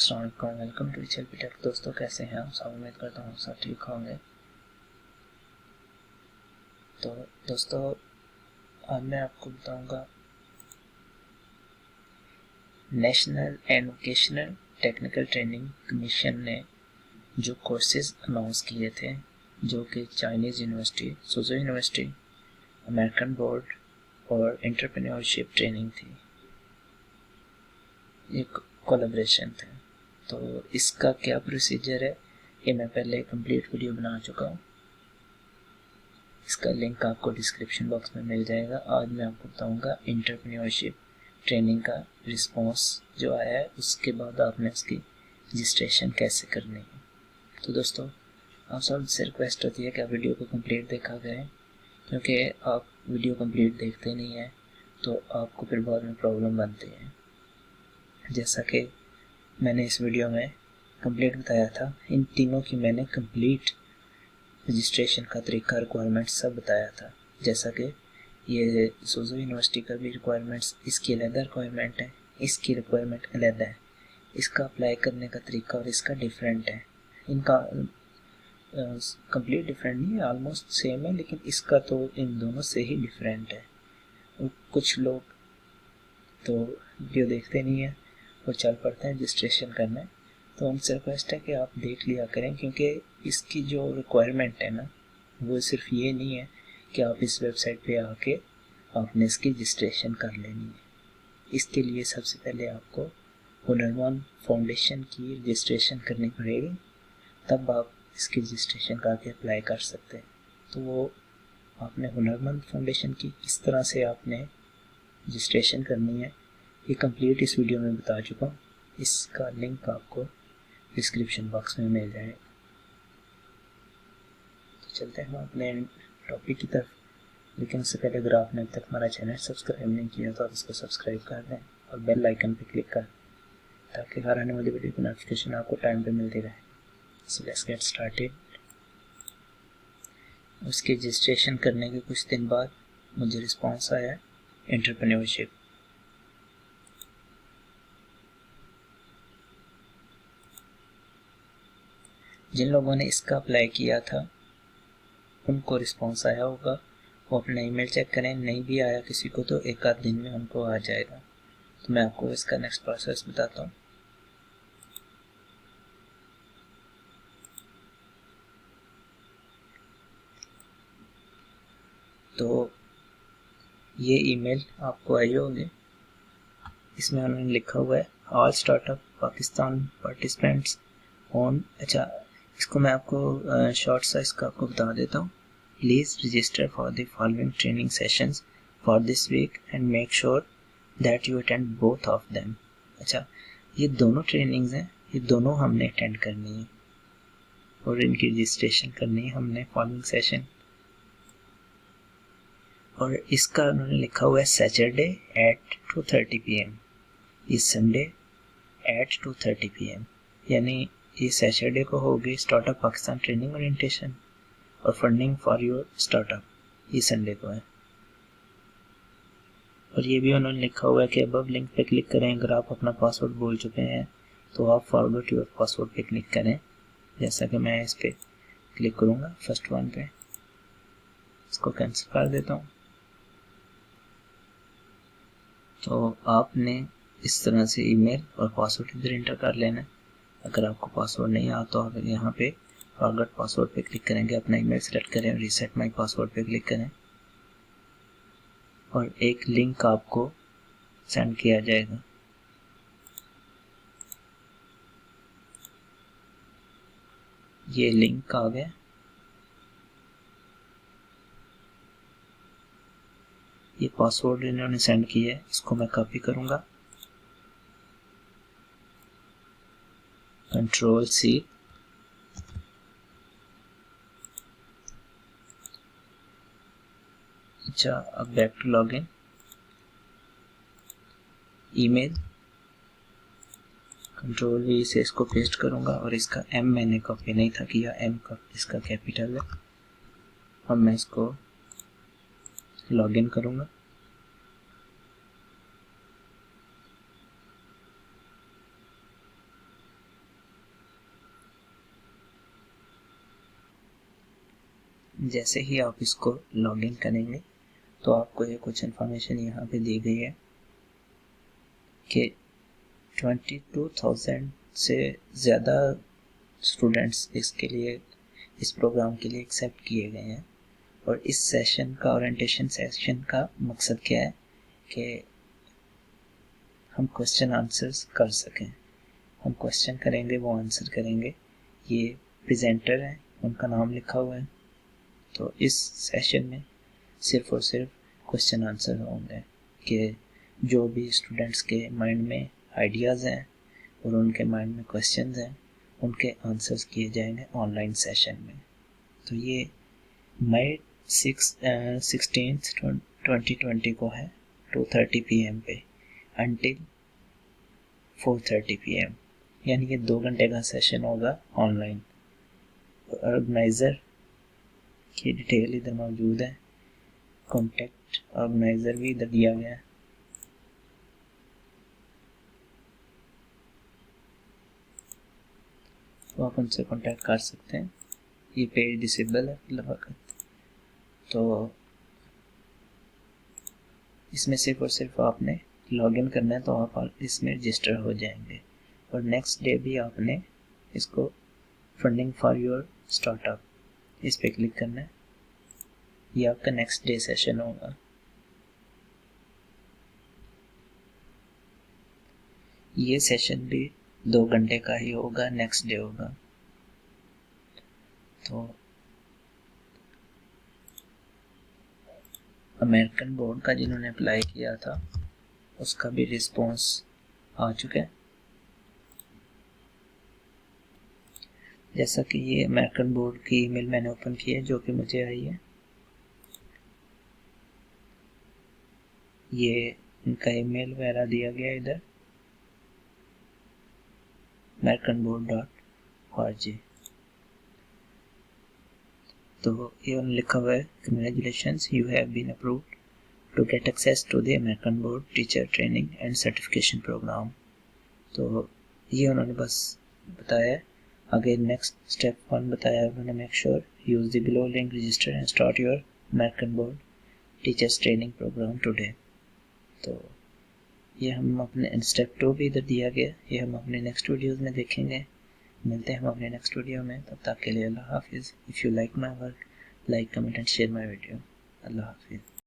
अस्सलाम वालेकुम, welcome to HLP take. दोस्तों कैसे हैं आप सब? उम्मीद करता हूँ सब ठीक होंगे। तो दोस्तों आज मैं आपको बताऊंगा national and vocational technical training commission ने जो कोर्सेज अनाउंस किए थे, जो कि Chinese university, Soochow university, American board और एंटरप्रेन्योरशिप ट्रेनिंग थी, ये कोलैबोरेशन थे। तो इसका क्या प्रोसीजर है, ये मैं पहले कंप्लीट वीडियो बना चुका हूँ। इसका लिंक आपको डिस्क्रिप्शन बॉक्स में मिल जाएगा। आज मैं आपको बताऊंगा एंटरप्रेन्योरशिप ट्रेनिंग का रिस्पॉन्स जो आया है, उसके बाद आपने उसकी रजिस्ट्रेशन कैसे करनी है। तो दोस्तों आप सबसे रिक्वेस्ट होती है कि आप वीडियो को कंप्लीट देखा करें, क्योंकि आप वीडियो कंप्लीट देखते नहीं हैं तो आपको फिर बाद में प्रॉब्लम बनती है। जैसा कि मैंने इस वीडियो में कंप्लीट बताया था, इन तीनों की मैंने कंप्लीट रजिस्ट्रेशन का तरीका, रिक्वायरमेंट सब बताया था। जैसा कि ये सुजो यूनिवर्सिटी का भी रिक्वायरमेंट्स, इसकी अलग रिक्वायरमेंट है, इसकी रिक्वायरमेंट अलग है, इसका अप्लाई करने का तरीका और इसका डिफरेंट है। इनका कंप्लीट डिफरेंट नहीं है, ऑलमोस्ट सेम है, लेकिन इसका तो इन दोनों से ही डिफरेंट है। और कुछ लोग तो वीडियो देखते नहीं है और चल पड़ते हैं रजिस्ट्रेशन करने। तो उनसे रिक्वेस्ट है कि आप देख लिया करें, क्योंकि इसकी जो रिक्वायरमेंट है ना, वो सिर्फ ये नहीं है कि आप इस वेबसाइट पे आके आपने इसकी रजिस्ट्रेशन कर लेनी है। इसके लिए सबसे पहले आपको हुनरमंद फाउंडेशन की रजिस्ट्रेशन करनी पड़ेगी, तब आप इसकी रजिस्ट्रेशन करके अप्लाई कर सकते हैं। तो वो आपने हुनरमंद फाउंडेशन की किस तरह से आपने रजिस्ट्रेशन करनी है, ये कंप्लीट इस वीडियो में बता चुका हूँ। इसका लिंक आपको डिस्क्रिप्शन बॉक्स में मिल जाएगा। तो चलते हैं अपने टॉपिक की तरफ, लेकिन उससे पहले अगर आपने अभी तक हमारा चैनल सब्सक्राइब नहीं किया तो आप इसको सब्सक्राइब कर दें और बेल आइकन पर क्लिक करें, ताकि हर आने वाली वीडियो की नोटिफिकेशन आपको टाइम पे मिलती रहे। So let's get started. उसके रजिस्ट्रेशन करने के कुछ दिन बाद मुझे रिस्पॉन्स आया एंटरप्रेन्योरशिप। जिन लोगों ने इसका अप्लाई किया था उनको रिस्पॉन्स आया होगा, वो अपना ईमेल चेक करें। नहीं भी आया किसी को तो एक आध दिन में उनको आ जाएगा। तो मैं आपको इसका नेक्स्ट प्रोसेस बताता हूँ। तो ये ईमेल आपको आई होगी, इसमें उन्होंने लिखा हुआ है all startup Pakistan participants on. अच्छा, इसको मैं आपको शॉर्ट सा इसका आपको बता देता हूँ। Please register for the following training sessions for this week and make sure that you attend both of them. अच्छा, ये दोनों ट्रेनिंग्स हैं, ये दोनों हमने अटेंड करनी है और इनकी रजिस्ट्रेशन करनी है हमने फॉलोइंग सेशन। और इसका उन्होंने लिखा हुआ है सैटरडे एट 2:30 PM, ये संडे एट 2:30 PM, यानी ये सैटरडे को होगी स्टार्टअप पाकिस्तान ट्रेनिंग ओरिएंटेशन और फंडिंग फॉर योर स्टार्टअप, ये संडे को है। और ये भी उन्होंने लिखा हुआ है कि अबव लिंक पे क्लिक करें। अगर आप अपना पासवर्ड भूल चुके हैं तो आप फॉरगॉट योर पासवर्ड पे क्लिक करें। जैसा कि मैं इस पे क्लिक करूँगा फर्स्ट वन पे, इसको कैंसिल कर देता हूँ। तो आपने इस तरह से ईमेल और पासवर्ड इधर इंटर कर लेना है। अगर आपको पासवर्ड नहीं आता तो आप यहाँ पे फॉरगॉट पासवर्ड पे क्लिक करेंगे, अपना ईमेल सेलेक्ट करें, रीसेट माय पासवर्ड पे क्लिक करें और एक लिंक आपको सेंड किया जाएगा। ये लिंक आ गया, ये पासवर्ड इन्होंने सेंड किया है, इसको मैं कॉपी करूँगा, Ctrl+C, अच्छा अब back to login, email, Ctrl+V से इसको पेस्ट करूँगा और इसका M मैंने कॉपी नहीं था किया, M का इसका कैपिटल है। अब मैं इसको लॉगिन करूँगा। जैसे ही आप इसको लॉगिन करेंगे तो आपको ये कुछ इन्फॉर्मेशन यहाँ पे दी गई है कि 22,000 से ज़्यादा स्टूडेंट्स इसके लिए, इस प्रोग्राम के लिए एक्सेप्ट किए गए हैं। और इस सेशन का, ओरिएंटेशन सेशन का मकसद क्या है कि हम क्वेश्चन आंसर्स कर सकें। हम क्वेश्चन करेंगे, वो आंसर करेंगे। ये प्रेजेंटर हैं, उनका नाम लिखा हुआ है। तो इस सेशन में सिर्फ और सिर्फ क्वेश्चन आंसर होंगे कि जो भी स्टूडेंट्स के माइंड में आइडियाज़ हैं और उनके माइंड में क्वेश्चंस हैं, उनके आंसर्स किए जाएंगे ऑनलाइन सेशन में। तो ये मई 16 2020 को है 2:30 PM पे until 4:30 PM, यानी कि 2 घंटे का सेशन होगा ऑनलाइन। ऑर्गेनाइज़र की डिटेल इधर मौजूद है, कॉन्टेक्ट ऑर्गेनाइज़र भी इधर दिया गया है। तो आप उनसे कॉन्टेक्ट कर सकते हैं। ये पेज डिसेबल है लगभग, तो इसमें सिर्फ और सिर्फ आपने लॉगिन करना है, तो आप इसमें रजिस्टर हो जाएंगे। और नेक्स्ट डे भी आपने इसको फंडिंग फॉर योर स्टार्टअप, इस पे क्लिक करना है। ये आपका नेक्स्ट डे सेशन होगा। ये सेशन भी 2 घंटे का ही होगा, नेक्स्ट डे होगा। तो अमेरिकन बोर्ड का जिन्होंने अप्लाई किया था उसका भी रिस्पॉन्स आ चुका है। जैसा कि ये अमेरिकन बोर्ड की ईमेल मैंने ओपन की है, जो कि मुझे आई है। ये इनका ईमेल वगैरह दिया गया इधर americanboard.org। तो ये लिखा हुआ है, congratulations, you have been approved to get access to the American board teacher training and certification program. तो ये उन्होंने बस बताया है। आगे नेक्स्ट स्टेप 1 बताया है उन्होंने, make sure use the below link, register and start your American board teachers training program today. तो ये हम अपने स्टेप 2 भी इधर दिया गया, ये हम अपने नेक्स्ट वीडियोज़ में देखेंगे। मिलते हैं हम अपने नेक्स्ट वीडियो में, तब तक के लिए अल्लाह हाफिज़। If you like my work, like, comment and share my video. अल्लाह हाफिज़।